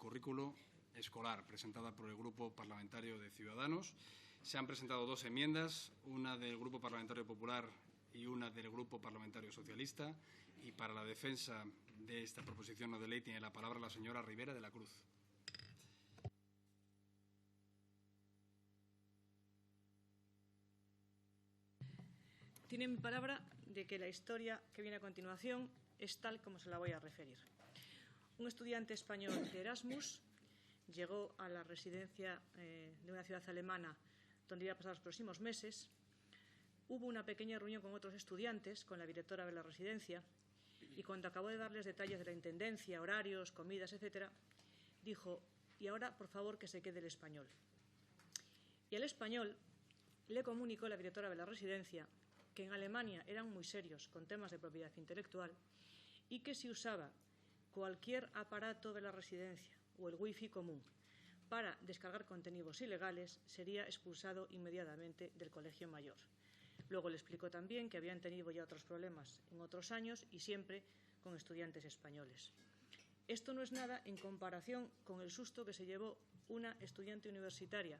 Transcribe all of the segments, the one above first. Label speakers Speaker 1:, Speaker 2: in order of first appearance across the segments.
Speaker 1: currículo escolar, presentada por el Grupo Parlamentario de Ciudadanos. Se han presentado 2 enmiendas, una del Grupo Parlamentario Popular y una del Grupo Parlamentario Socialista. Y para la defensa de esta proposición no de ley tiene la palabra la señora Rivera de la Cruz.
Speaker 2: Tiene mi palabra de que la historia que viene a continuación es tal como se la voy a referir. Un estudiante español de Erasmus llegó a la residencia de una ciudad alemana donde iba a pasar los próximos meses. Hubo una pequeña reunión con otros estudiantes, con la directora de la residencia, y cuando acabó de darles detalles de la intendencia, horarios, comidas, etcétera, dijo: y ahora, por favor, que se quede el español. Y al español le comunicó la directora de la residencia que en Alemania eran muy serios con temas de propiedad intelectual y que si usaba cualquier aparato de la residencia o el wifi común para descargar contenidos ilegales, sería expulsado inmediatamente del colegio mayor. Luego le explicó también que habían tenido ya otros problemas en otros años y siempre con estudiantes españoles. Esto no es nada en comparación con el susto que se llevó una estudiante universitaria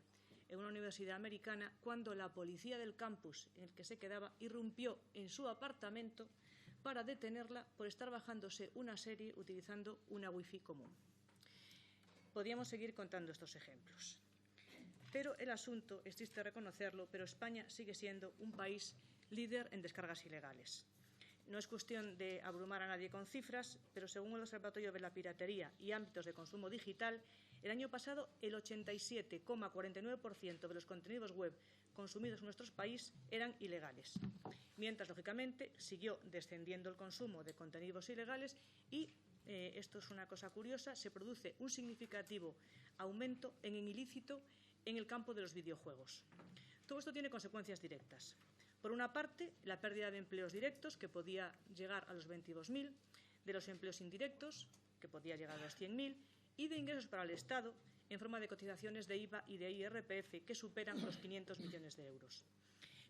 Speaker 2: en una universidad americana cuando la policía del campus en el que se quedaba irrumpió en su apartamento para detenerla por estar bajándose una serie utilizando una wifi común. Podríamos seguir contando estos ejemplos. Pero el asunto, es triste reconocerlo, pero España sigue siendo un país líder en descargas ilegales. No es cuestión de abrumar a nadie con cifras, pero según el Observatorio de la Piratería y Ámbitos de Consumo Digital, el año pasado el 87,49% de los contenidos web consumidos en nuestro país eran ilegales, mientras, lógicamente, siguió descendiendo el consumo de contenidos ilegales y, esto es una cosa curiosa, se produce un significativo aumento en el ilícito en el campo de los videojuegos. Todo esto tiene consecuencias directas. Por una parte, la pérdida de empleos directos, que podía llegar a los 22.000, de los empleos indirectos, que podía llegar a los 100.000, y de ingresos para el Estado, en forma de cotizaciones de IVA y de IRPF, que superan los 500 millones de euros.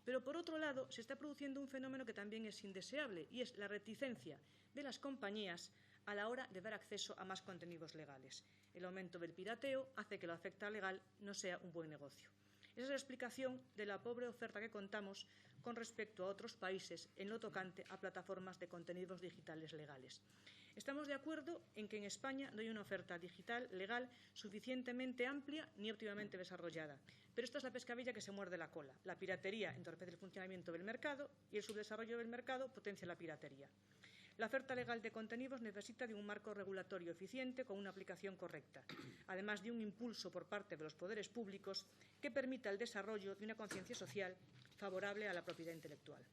Speaker 2: Pero, por otro lado, se está produciendo un fenómeno que también es indeseable, y es la reticencia de las compañías a la hora de dar acceso a más contenidos legales. El aumento del pirateo hace que la oferta legal no sea un buen negocio. Esa es la explicación de la pobre oferta que contamos con respecto a otros países en lo tocante a plataformas de contenidos digitales legales. Estamos de acuerdo en que en España no hay una oferta digital legal suficientemente amplia ni óptimamente desarrollada. Pero esta es la pescadilla que se muerde la cola. La piratería entorpece el funcionamiento del mercado y el subdesarrollo del mercado potencia la piratería. La oferta legal de contenidos necesita de un marco regulatorio eficiente con una aplicación correcta, además de un impulso por parte de los poderes públicos que permita el desarrollo de una conciencia social favorable a la propiedad intelectual.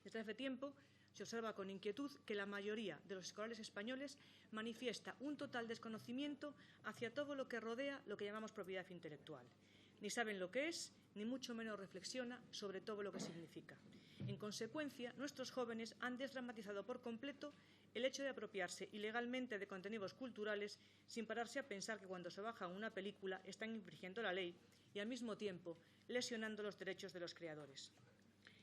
Speaker 2: Desde hace tiempo se observa con inquietud que la mayoría de los escolares españoles manifiesta un total desconocimiento hacia todo lo que rodea lo que llamamos propiedad intelectual. Ni saben lo que es, ni mucho menos reflexiona sobre todo lo que significa. En consecuencia, nuestros jóvenes han desdramatizado por completo el hecho de apropiarse ilegalmente de contenidos culturales sin pararse a pensar que cuando se baja una película están infringiendo la ley y, al mismo tiempo, lesionando los derechos de los creadores.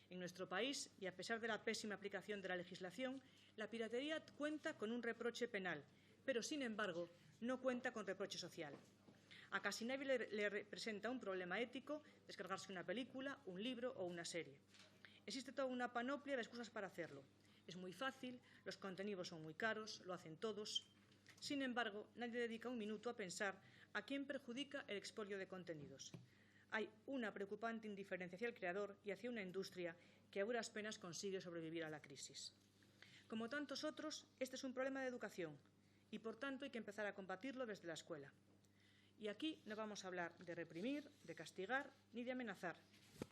Speaker 2: En nuestro país, y a pesar de la pésima aplicación de la legislación, la piratería cuenta con un reproche penal, pero, sin embargo, no cuenta con reproche social. A casi nadie le representa un problema ético descargarse una película, un libro o una serie. Existe toda una panoplia de excusas para hacerlo. Es muy fácil, los contenidos son muy caros, lo hacen todos. Sin embargo, nadie dedica un minuto a pensar a quién perjudica el expolio de contenidos. Hay una preocupante indiferencia hacia el creador y hacia una industria que a duras penas consigue sobrevivir a la crisis. Como tantos otros, este es un problema de educación y, por tanto, hay que empezar a combatirlo desde la escuela. Y aquí no vamos a hablar de reprimir, de castigar ni de amenazar,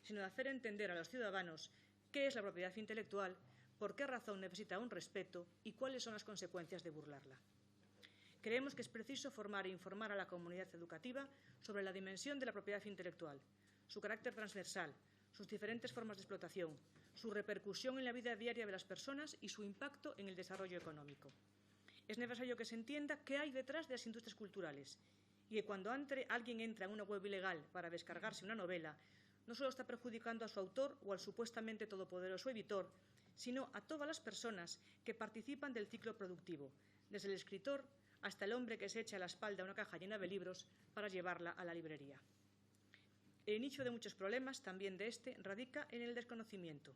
Speaker 2: sino de hacer entender a los ciudadanos qué es la propiedad intelectual, por qué razón necesita un respeto y cuáles son las consecuencias de burlarla. Creemos que es preciso formar e informar a la comunidad educativa sobre la dimensión de la propiedad intelectual, su carácter transversal, sus diferentes formas de explotación, su repercusión en la vida diaria de las personas y su impacto en el desarrollo económico. Es necesario que se entienda qué hay detrás de las industrias culturales y que cuando alguien entra en una web ilegal para descargarse una novela, no solo está perjudicando a su autor o al supuestamente todopoderoso editor, sino a todas las personas que participan del ciclo productivo, desde el escritor hasta el hombre que se echa a la espalda una caja llena de libros para llevarla a la librería. El inicio de muchos problemas, también de este, radica en el desconocimiento.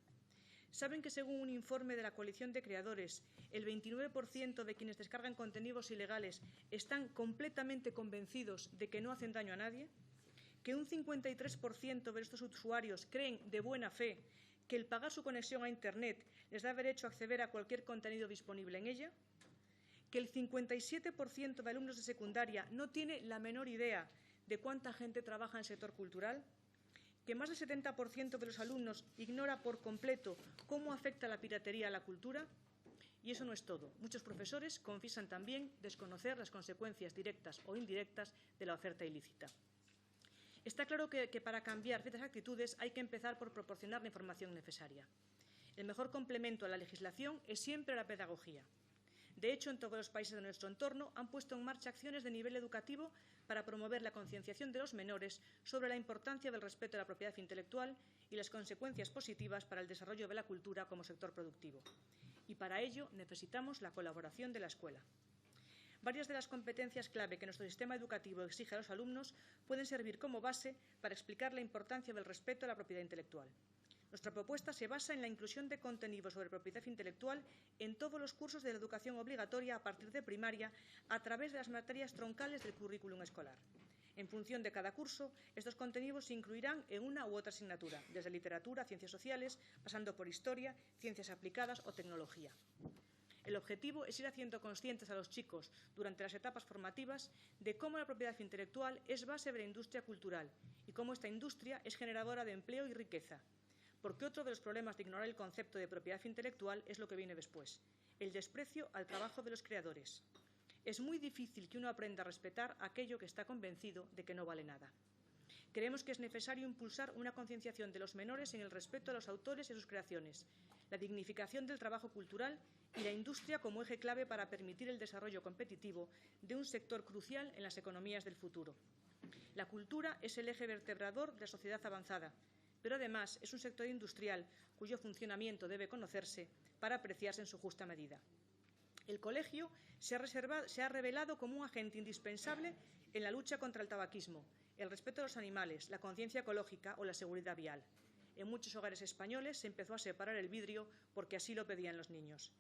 Speaker 2: ¿Saben que según un informe de la Coalición de Creadores, el 29% de quienes descargan contenidos ilegales están completamente convencidos de que no hacen daño a nadie? ¿Que un 53% de estos usuarios creen de buena fe que el pagar su conexión a Internet les da derecho a acceder a cualquier contenido disponible en ella? ¿Que el 57% de alumnos de secundaria no tiene la menor idea de cuánta gente trabaja en el sector cultural? ¿Que más del 70% de los alumnos ignora por completo cómo afecta la piratería a la cultura? Y eso no es todo. Muchos profesores confiesan también desconocer las consecuencias directas o indirectas de la oferta ilícita. Está claro que para cambiar ciertas actitudes hay que empezar por proporcionar la información necesaria. El mejor complemento a la legislación es siempre la pedagogía. De hecho, en todos los países de nuestro entorno han puesto en marcha acciones de nivel educativo para promover la concienciación de los menores sobre la importancia del respeto a la propiedad intelectual y las consecuencias positivas para el desarrollo de la cultura como sector productivo. Y para ello necesitamos la colaboración de la escuela. Varias de las competencias clave que nuestro sistema educativo exige a los alumnos pueden servir como base para explicar la importancia del respeto a la propiedad intelectual. Nuestra propuesta se basa en la inclusión de contenidos sobre propiedad intelectual en todos los cursos de la educación obligatoria a partir de primaria a través de las materias troncales del currículum escolar. En función de cada curso, estos contenidos se incluirán en una u otra asignatura, desde literatura, ciencias sociales, pasando por historia, ciencias aplicadas o tecnología. El objetivo es ir haciendo conscientes a los chicos, durante las etapas formativas, de cómo la propiedad intelectual es base de la industria cultural y cómo esta industria es generadora de empleo y riqueza. Porque otro de los problemas de ignorar el concepto de propiedad intelectual es lo que viene después, el desprecio al trabajo de los creadores. Es muy difícil que uno aprenda a respetar aquello que está convencido de que no vale nada. Creemos que es necesario impulsar una concienciación de los menores en el respeto a los autores y sus creaciones, la dignificación del trabajo cultural y la industria como eje clave para permitir el desarrollo competitivo de un sector crucial en las economías del futuro. La cultura es el eje vertebrador de la sociedad avanzada, pero además es un sector industrial cuyo funcionamiento debe conocerse para apreciarse en su justa medida. El colegio se ha revelado como un agente indispensable en la lucha contra el tabaquismo, el respeto a los animales, la conciencia ecológica o la seguridad vial. En muchos hogares españoles se empezó a separar el vidrio porque así lo pedían los niños.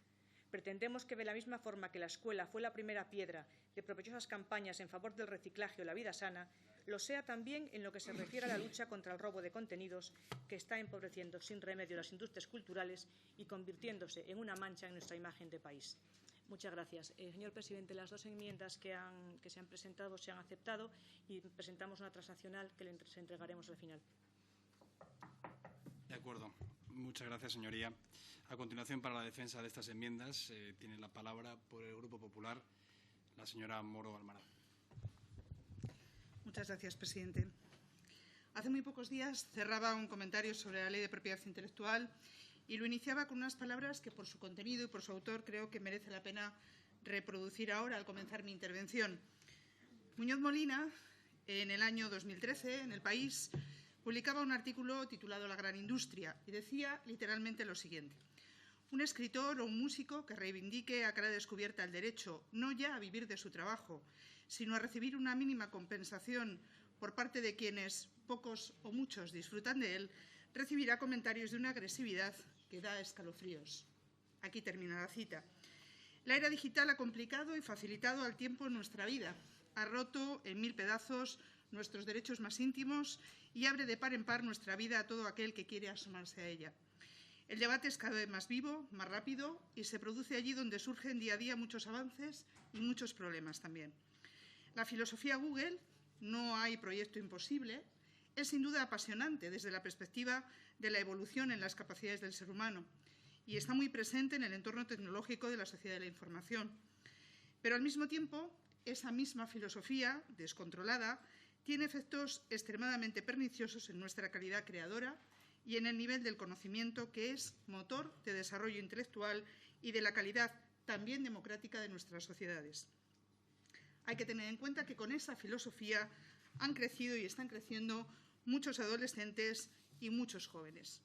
Speaker 2: Pretendemos que, de la misma forma que la escuela fue la primera piedra de provechosas campañas en favor del reciclaje o la vida sana, lo sea también en lo que se refiere a la lucha contra el robo de contenidos que está empobreciendo sin remedio las industrias culturales y convirtiéndose en una mancha en nuestra imagen de país. Muchas gracias. Señor presidente, las dos enmiendas que se han presentado se han aceptado y presentamos una transaccional que les entregaremos al final.
Speaker 1: De acuerdo. Muchas gracias, señoría. A continuación, para la defensa de estas enmiendas, tiene la palabra por el Grupo Popular la señora Moro Almaraz.
Speaker 3: Muchas gracias, presidente. Hace muy pocos días cerraba un comentario sobre la Ley de Propiedad Intelectual y lo iniciaba con unas palabras que, por su contenido y por su autor, creo que merece la pena reproducir ahora al comenzar mi intervención. Muñoz Molina, en el año 2013, en El País, publicaba un artículo titulado La gran industria y decía literalmente lo siguiente: un escritor o un músico que reivindique a cara descubierta el derecho no ya a vivir de su trabajo, sino a recibir una mínima compensación por parte de quienes, pocos o muchos, disfrutan de él, recibirá comentarios de una agresividad que da escalofríos. Aquí termina la cita. La era digital ha complicado y facilitado al tiempo nuestra vida, ha roto en mil pedazos nuestros derechos más íntimos y abre de par en par nuestra vida a todo aquel que quiere asomarse a ella. El debate es cada vez más vivo, más rápido y se produce allí donde surgen día a día muchos avances y muchos problemas también. La filosofía Google, no hay proyecto imposible, es sin duda apasionante desde la perspectiva de la evolución en las capacidades del ser humano y está muy presente en el entorno tecnológico de la sociedad de la información. Pero al mismo tiempo, esa misma filosofía descontrolada tiene efectos extremadamente perniciosos en nuestra calidad creadora y en el nivel del conocimiento que es motor de desarrollo intelectual y de la calidad también democrática de nuestras sociedades. Hay que tener en cuenta que con esa filosofía han crecido y están creciendo muchos adolescentes y muchos jóvenes.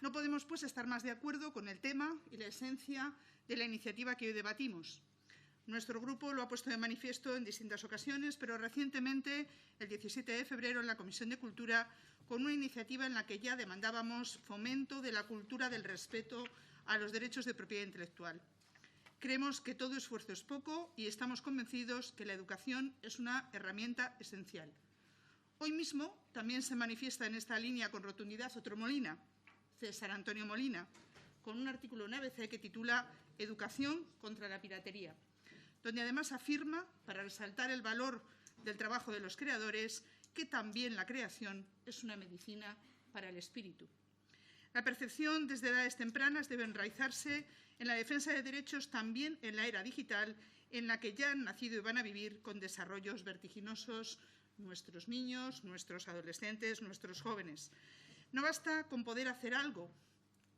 Speaker 3: No podemos, pues, estar más de acuerdo con el tema y la esencia de la iniciativa que hoy debatimos. Nuestro grupo lo ha puesto de manifiesto en distintas ocasiones, pero recientemente, el 17 de febrero, en la Comisión de Cultura, con una iniciativa en la que ya demandábamos fomento de la cultura del respeto a los derechos de propiedad intelectual. Creemos que todo esfuerzo es poco y estamos convencidos que la educación es una herramienta esencial. Hoy mismo también se manifiesta en esta línea con rotundidad otro Molina, César Antonio Molina, con un artículo en ABC que titula «Educación contra la piratería», donde además afirma, para resaltar el valor del trabajo de los creadores, que también la creación es una medicina para el espíritu. La percepción desde edades tempranas debe enraizarse en la defensa de derechos también en la era digital, en la que ya han nacido y van a vivir con desarrollos vertiginosos nuestros niños, nuestros adolescentes, nuestros jóvenes. No basta con poder hacer algo,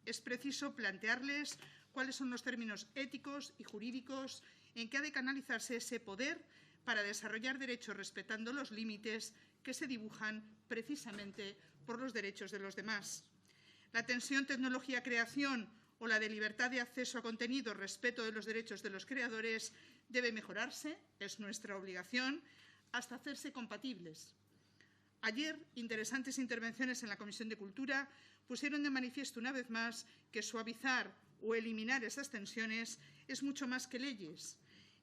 Speaker 3: es preciso plantearles cuáles son los términos éticos y jurídicos en que ha de canalizarse ese poder para desarrollar derechos respetando los límites que se dibujan precisamente por los derechos de los demás. La tensión tecnología-creación o la de libertad de acceso a contenido, respeto de los derechos de los creadores, debe mejorarse, es nuestra obligación, hasta hacerse compatibles. Ayer, interesantes intervenciones en la Comisión de Cultura pusieron de manifiesto una vez más que suavizar o eliminar esas tensiones es mucho más que leyes,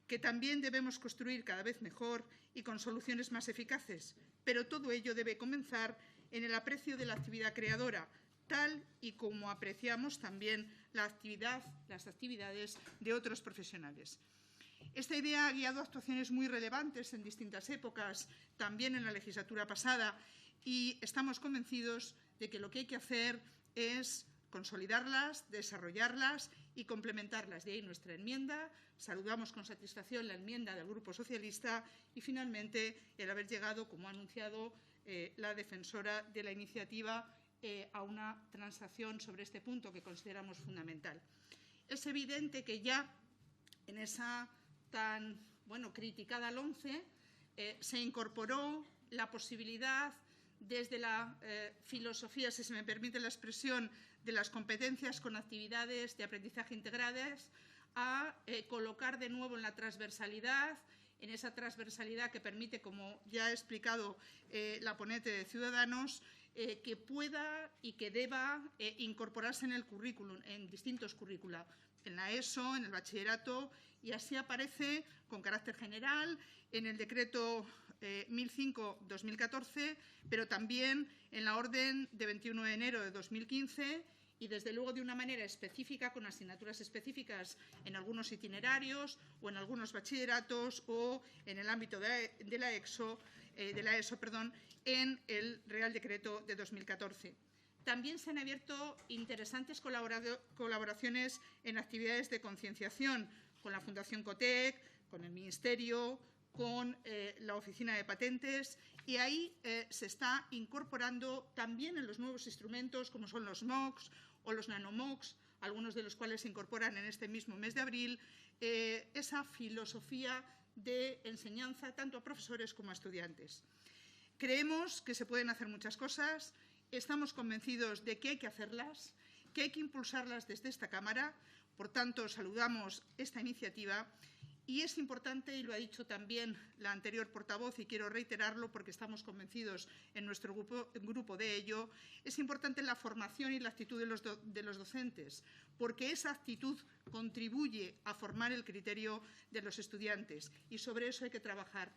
Speaker 3: que también debemos construir cada vez mejor y con soluciones más eficaces, pero todo ello debe comenzar en el aprecio de la actividad creadora, tal y como apreciamos también las actividades de otros profesionales. Esta idea ha guiado actuaciones muy relevantes en distintas épocas, también en la legislatura pasada, y estamos convencidos de que lo que hay que hacer es consolidarlas, desarrollarlas y complementarlas. De ahí nuestra enmienda. Saludamos con satisfacción la enmienda del Grupo Socialista y, finalmente, el haber llegado, como ha anunciado la defensora de la iniciativa, a una transacción sobre este punto que consideramos fundamental. Es evidente que ya en esa tan criticada LOMCE se incorporó la posibilidad desde la filosofía, si se me permite la expresión, de las competencias con actividades de aprendizaje integradas a colocar de nuevo en la transversalidad, en esa transversalidad que permite, como ya ha explicado la ponente de Ciudadanos, que pueda y que deba incorporarse en el currículum, en distintos currícula, en la ESO, en el bachillerato, y así aparece con carácter general en el decreto 1005-2014, pero también en la orden de 21 de enero de 2015 y, desde luego, de una manera específica, con asignaturas específicas en algunos itinerarios o en algunos bachilleratos o en el ámbito de la ESO, en el Real Decreto de 2014. También se han abierto interesantes colaboraciones en actividades de concienciación con la Fundación COTEC, con el Ministerio, con la Oficina de Patentes, y ahí se está incorporando también en los nuevos instrumentos, como son los MOOCs o los nanomOOCs, algunos de los cuales se incorporan en este mismo mes de abril, esa filosofía de enseñanza tanto a profesores como a estudiantes. Creemos que se pueden hacer muchas cosas, estamos convencidos de que hay que hacerlas, que hay que impulsarlas desde esta Cámara. Por tanto, saludamos esta iniciativa y es importante, y lo ha dicho también la anterior portavoz, y quiero reiterarlo porque estamos convencidos en nuestro grupo de ello, es importante la formación y la actitud de los docentes, porque esa actitud contribuye a formar el criterio de los estudiantes y sobre eso hay que trabajar.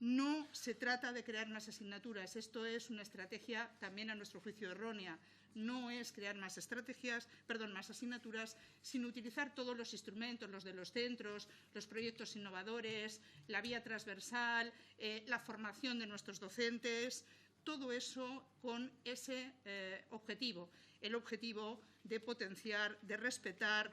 Speaker 3: No se trata de crear más asignaturas, esto es una estrategia también a nuestro juicio errónea. No es crear más asignaturas, sino utilizar todos los instrumentos, los de los centros, los proyectos innovadores, la vía transversal, la formación de nuestros docentes, todo eso con ese objetivo, el objetivo de potenciar, de respetar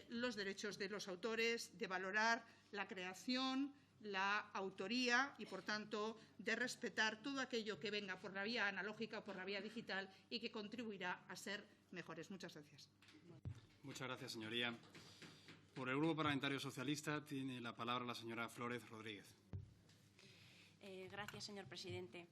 Speaker 3: los derechos de los autores, de valorar la creación, la autoría y, por tanto, de respetar todo aquello que venga por la vía analógica o por la vía digital y que contribuirá a ser mejores. Muchas gracias.
Speaker 1: Muchas gracias, señoría. Por el Grupo Parlamentario Socialista tiene la palabra la señora Flórez Rodríguez.
Speaker 4: Gracias, señor presidente.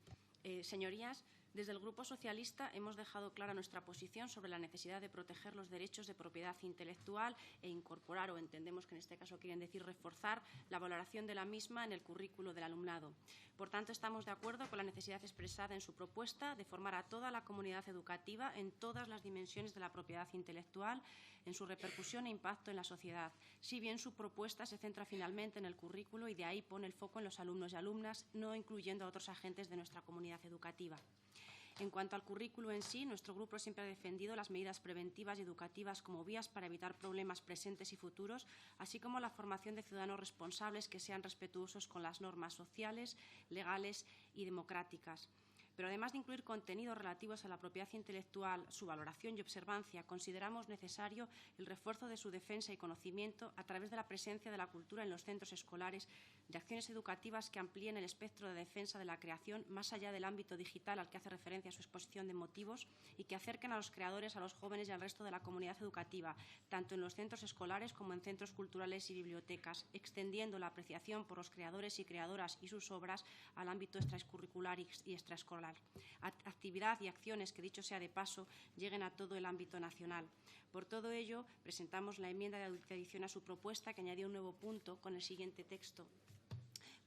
Speaker 4: Señorías, Desde el Grupo Socialista hemos dejado clara nuestra posición sobre la necesidad de proteger los derechos de propiedad intelectual e incorporar, o entendemos que en este caso quieren decir reforzar, la valoración de la misma en el currículo del alumnado. Por tanto, estamos de acuerdo con la necesidad expresada en su propuesta de formar a toda la comunidad educativa en todas las dimensiones de la propiedad intelectual, en su repercusión e impacto en la sociedad, si bien su propuesta se centra finalmente en el currículo y de ahí pone el foco en los alumnos y alumnas, no incluyendo a otros agentes de nuestra comunidad educativa. En cuanto al currículo en sí, nuestro grupo siempre ha defendido las medidas preventivas y educativas como vías para evitar problemas presentes y futuros, así como la formación de ciudadanos responsables que sean respetuosos con las normas sociales, legales y democráticas. Pero además de incluir contenidos relativos a la propiedad intelectual, su valoración y observancia, consideramos necesario el refuerzo de su defensa y conocimiento a través de la presencia de la cultura en los centros escolares, de acciones educativas que amplíen el espectro de defensa de la creación más allá del ámbito digital al que hace referencia su exposición de motivos y que acerquen a los creadores, a los jóvenes y al resto de la comunidad educativa, tanto en los centros escolares como en centros culturales y bibliotecas, extendiendo la apreciación por los creadores y creadoras y sus obras al ámbito extracurricular y extraescolar. Actividad y acciones que, dicho sea de paso, lleguen a todo el ámbito nacional. Por todo ello, presentamos la enmienda de adición a su propuesta que añadió un nuevo punto con el siguiente texto: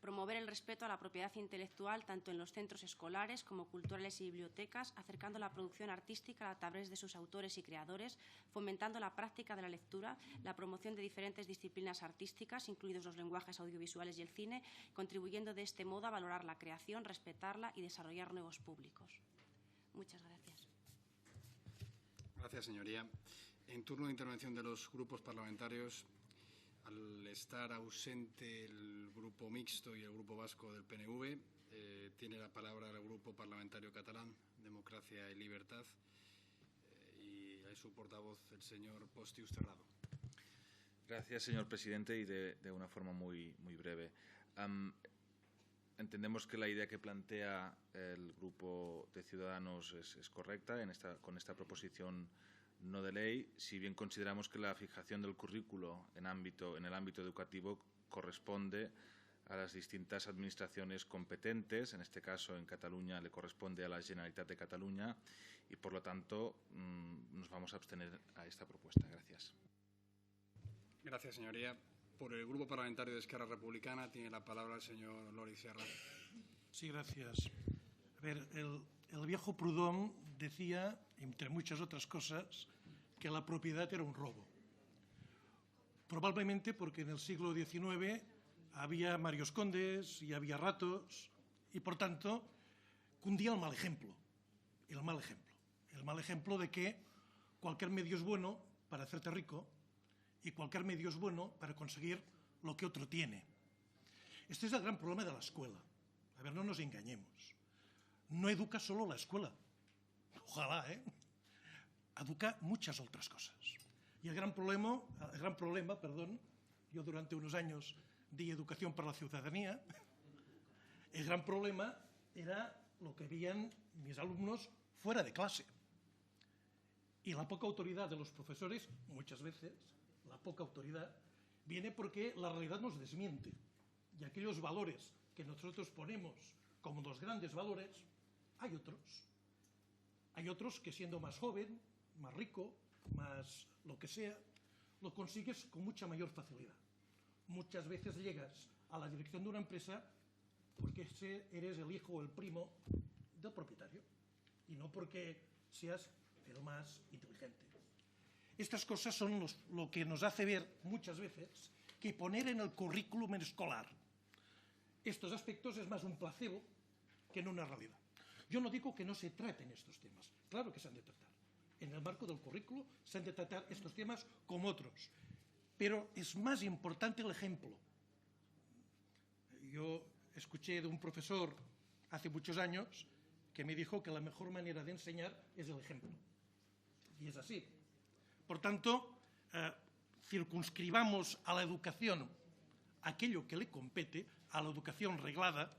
Speaker 4: promover el respeto a la propiedad intelectual tanto en los centros escolares como culturales y bibliotecas, acercando la producción artística a través de sus autores y creadores, fomentando la práctica de la lectura, la promoción de diferentes disciplinas artísticas, incluidos los lenguajes audiovisuales y el cine, contribuyendo de este modo a valorar la creación, respetarla y desarrollar nuevos públicos. Muchas gracias.
Speaker 1: Gracias, señoría. En turno de intervención de los grupos parlamentarios, al estar ausente el Grupo Mixto y el Grupo Vasco del PNV, tiene la palabra el Grupo Parlamentario Catalán, Democracia y Libertad, y hay su portavoz, el señor Postius Terrado.
Speaker 5: Gracias, señor presidente, y de una forma muy breve. Entendemos que la idea que plantea el Grupo de Ciudadanos es correcta con esta proposición no de ley, si bien consideramos que la fijación del currículo en el ámbito educativo corresponde a las distintas administraciones competentes. En este caso, en Cataluña, le corresponde a la Generalitat de Cataluña y, por lo tanto, nos vamos a abstener a esta propuesta. Gracias.
Speaker 1: Gracias, señoría. Por el Grupo Parlamentario de Esquerra Republicana tiene la palabra el señor Lori Sierra.
Speaker 6: Sí, gracias. A ver, el viejo Proudhon decía, entre muchas otras cosas, que la propiedad era un robo. Probablemente porque en el siglo XIX había marios condes y había ratos y, por tanto, cundía el mal ejemplo. El mal ejemplo de que cualquier medio es bueno para hacerte rico y cualquier medio es bueno para conseguir lo que otro tiene. Este es el gran problema de la escuela. A ver, no nos engañemos. No educa solo la escuela. Ojalá, educa muchas otras cosas. Y el gran problema, yo durante unos años di educación para la ciudadanía, el gran problema era lo que veían mis alumnos fuera de clase. Y la poca autoridad de los profesores, muchas veces, la poca autoridad, viene porque la realidad nos desmiente. Y aquellos valores que nosotros ponemos como los grandes valores, hay otros. Hay otros que, siendo más joven, más rico, más lo que sea, lo consigues con mucha mayor facilidad. Muchas veces llegas a la dirección de una empresa porque eres el hijo o el primo del propietario y no porque seas el más inteligente. Estas cosas son lo que nos hace ver muchas veces que poner en el currículum escolar estos aspectos es más un placebo que no una realidad. Yo no digo que no se traten estos temas, claro que se han de tratar. En el marco del currículo se han de tratar estos temas como otros, pero es más importante el ejemplo. Yo escuché de un profesor hace muchos años que me dijo que la mejor manera de enseñar es el ejemplo. Y es así. Por tanto, circunscribamos a la educación aquello que le compete, a la educación reglada,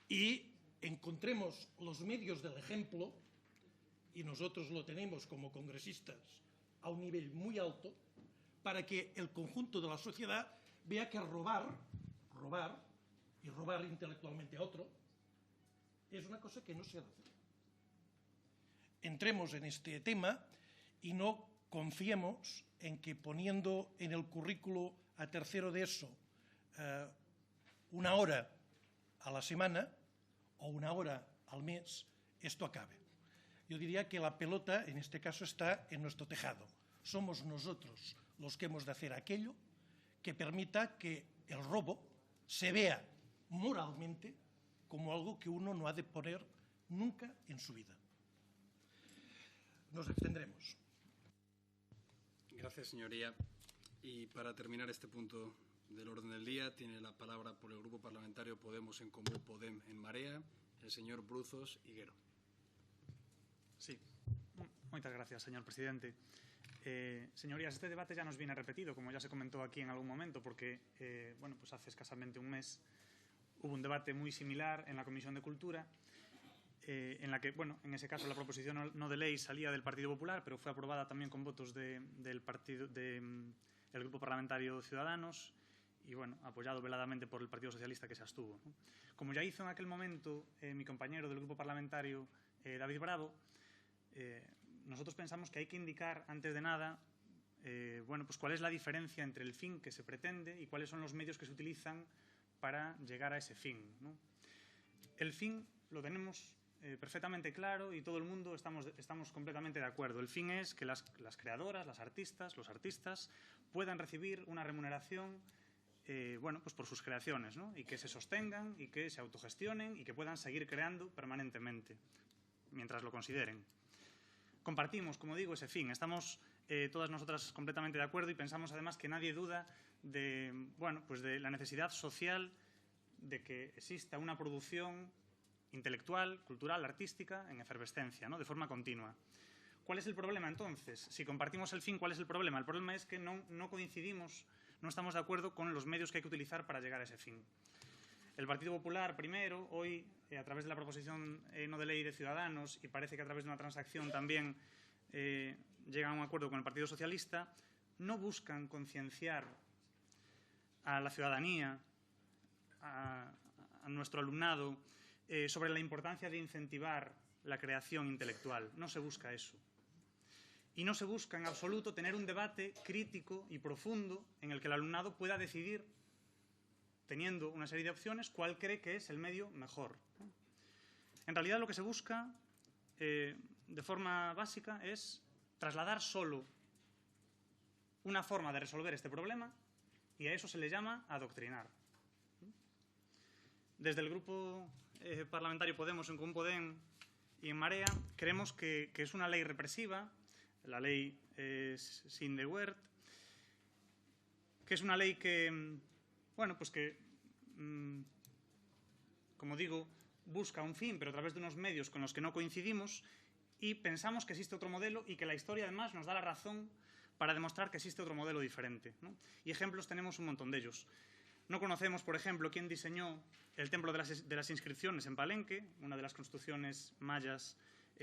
Speaker 6: y encontremos los medios del ejemplo, y nosotros lo tenemos como congresistas a un nivel muy alto, para que el conjunto de la sociedad vea que robar y robar intelectualmente a otro es una cosa que no se hace. entremos en este tema y no confiemos en que poniendo en el currículo a tercero de ESO una hora a la semana o una hora al mes, esto acabe. Yo diría que la pelota, en este caso, está en nuestro tejado. Somos nosotros los que hemos de hacer aquello que permita que el robo se vea moralmente como algo que uno no ha de poner nunca en su vida. Nos abstendremos.
Speaker 1: Gracias, señoría. Y para terminar este punto del orden del día, tiene la palabra por el Grupo Parlamentario Podemos en Comú, Podem en Marea, el señor Bruzos Higuero.
Speaker 7: Sí, moitas gracias, señor presidente. Señorías, este debate ya nos viene repetido, como ya se comentó aquí en algún momento, porque bueno, pues hace escasamente un mes hubo un debate muy similar en la Comisión de Cultura, en la que, bueno, en ese caso la proposición no de ley salía del Partido Popular, pero fue aprobada también con votos del Grupo Parlamentario Ciudadanos y, bueno, apoyado veladamente por el Partido Socialista, que se abstuvo, ¿no? Como ya hizo en aquel momento mi compañero del Grupo Parlamentario, David Bravo, nosotros pensamos que hay que indicar, antes de nada, bueno, pues cuál es la diferencia entre el fin que se pretende y cuáles son los medios que se utilizan para llegar a ese fin, ¿no? El fin lo tenemos perfectamente claro y todo el mundo estamos completamente de acuerdo. El fin es que las creadoras, las artistas, los artistas puedan recibir una remuneración bueno, pues por sus creaciones, ¿no? Y que se sostengan y que se autogestionen y que puedan seguir creando permanentemente mientras lo consideren. Compartimos, como digo, ese fin. Estamos todas nosotras completamente de acuerdo y pensamos además que nadie duda de, bueno, pues de la necesidad social de que exista una producción intelectual, cultural, artística en efervescencia, ¿no? De forma continua. ¿Cuál es el problema entonces? Si compartimos el fin, ¿cuál es el problema? El problema es que no coincidimos, no estamos de acuerdo con los medios que hay que utilizar para llegar a ese fin. El Partido Popular, primero, hoy, a través de la proposición no de ley de Ciudadanos, y parece que a través de una transacción también llegan a un acuerdo con el Partido Socialista, no buscan concienciar a la ciudadanía, a nuestro alumnado, sobre la importancia de incentivar la creación intelectual. No se busca eso. Y no se busca en absoluto tener un debate crítico y profundo en el que el alumnado pueda decidir, teniendo una serie de opciones, cuál cree que es el medio mejor. En realidad lo que se busca, de forma básica, es trasladar solo una forma de resolver este problema y a eso se le llama adoctrinar. Desde el Grupo Parlamentario Podemos en Comú Podem y en Marea creemos que es una ley represiva, la ley Sindewert, que es una ley que, bueno, pues que, como digo, busca un fin, pero a través de unos medios con los que no coincidimos, y pensamos que existe otro modelo y que la historia, además, nos da la razón para demostrar que existe otro modelo diferente, ¿no? Y ejemplos tenemos un montón de ellos. No conocemos, por ejemplo, quién diseñó el Templo de las Inscripciones en Palenque, una de las construcciones mayas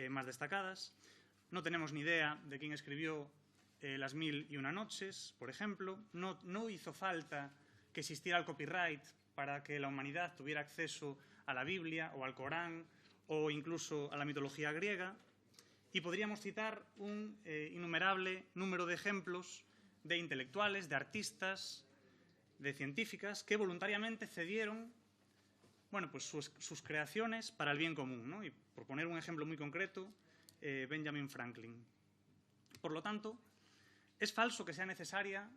Speaker 7: más destacadas. No tenemos ni idea de quién escribió Las Mil y una Noches, por ejemplo. No hizo falta que existiera el copyright para que la humanidad tuviera acceso a la Biblia o al Corán o incluso a la mitología griega. Y podríamos citar un innumerable número de ejemplos de intelectuales, de artistas, de científicas que voluntariamente cedieron, bueno, pues sus creaciones para el bien común, ¿no? Y por poner un ejemplo muy concreto, Benjamin Franklin. Por lo tanto, es falso que sea necesaria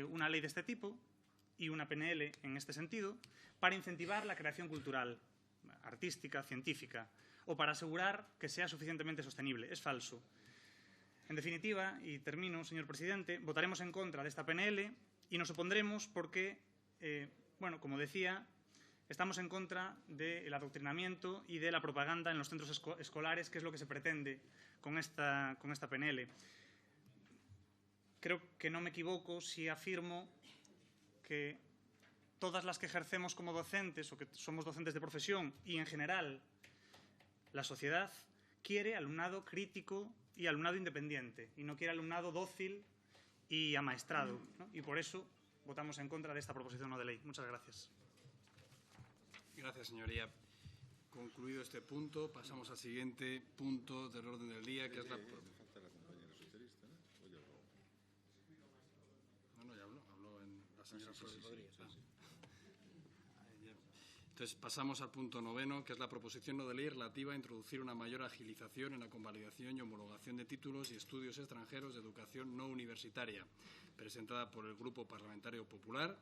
Speaker 7: una ley de este tipo y una PNL en este sentido para incentivar la creación cultural, artística, científica, o para asegurar que sea suficientemente sostenible. Es falso. En definitiva, y termino, señor presidente, votaremos en contra de esta PNL y nos opondremos porque, bueno, como decía, estamos en contra del adoctrinamiento y de la propaganda en los centros escolares, que es lo que se pretende con esta PNL. Creo que no me equivoco si afirmo que todas las que ejercemos como docentes o que somos docentes de profesión y, en general, la sociedad quiere alumnado crítico y alumnado independiente y no quiere alumnado dócil y amaestrado, ¿no? Y por eso votamos en contra de esta proposición no de ley. Muchas gracias.
Speaker 1: Gracias, señoría. concluido este punto, pasamos al siguiente punto del orden del día, que es la... No, ya habló en la señora Rodríguez. Entonces, pasamos al punto 9, que es la proposición no de ley relativa a introducir una mayor agilización en la convalidación y homologación de títulos y estudios extranjeros de educación no universitaria, presentada por el Grupo Parlamentario Popular